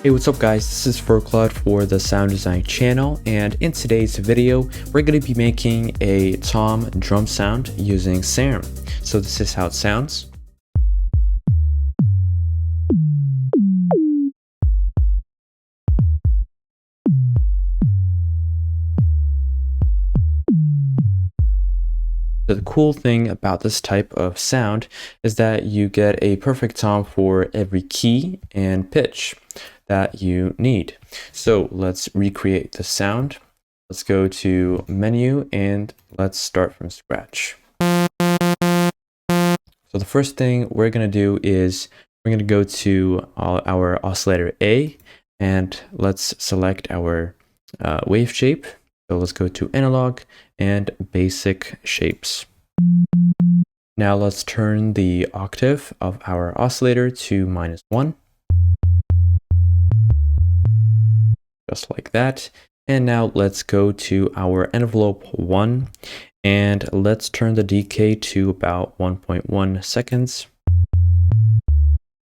Hey, what's up guys, this is Claude for the Sound Design channel, and in today's video we're going to be making a tom drum sound using Serum. So this is how it sounds. The cool thing about this type of sound is that you get a perfect tom for every key and pitch that you need. So let's recreate the sound. Let's go to menu and let's start from scratch. So the first thing we're going to do is we're going to go to our oscillator A and let's select our wave shape. So let's go to analog and basic shapes. Now let's turn the octave of our oscillator to -1. Just like that. And now let's go to our envelope 1 and let's turn the decay to about 1.1 seconds.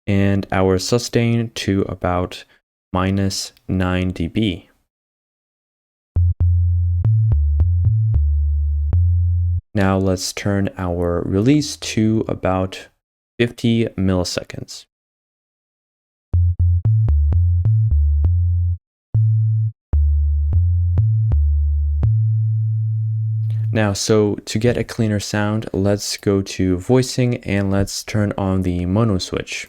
And our sustain to about -9 dB. Now let's turn our release to about 50 milliseconds. Now, so to get a cleaner sound, let's go to voicing and let's turn on the mono switch.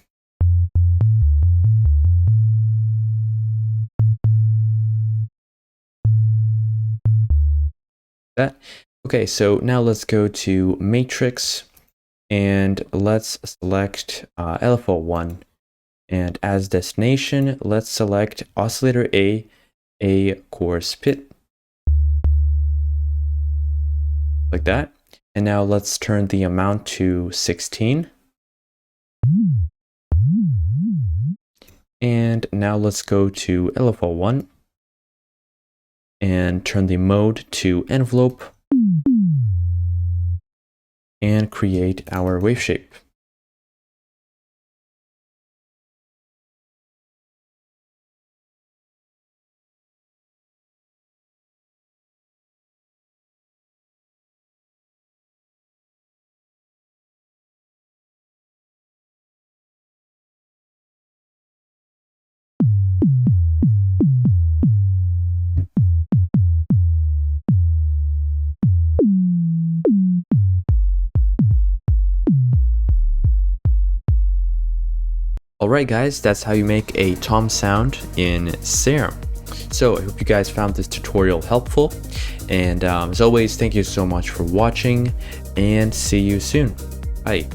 Okay, so now let's go to matrix and let's select LFO1, and as destination let's select oscillator A coarse pit, like that. And now let's turn the amount to 16. And now let's go to LFO1 and turn the mode to envelope and create our wave shape. Alright guys, that's how you make a tom sound in Serum. So I hope you guys found this tutorial helpful, and as always, thank you so much for watching and see you soon. Bye.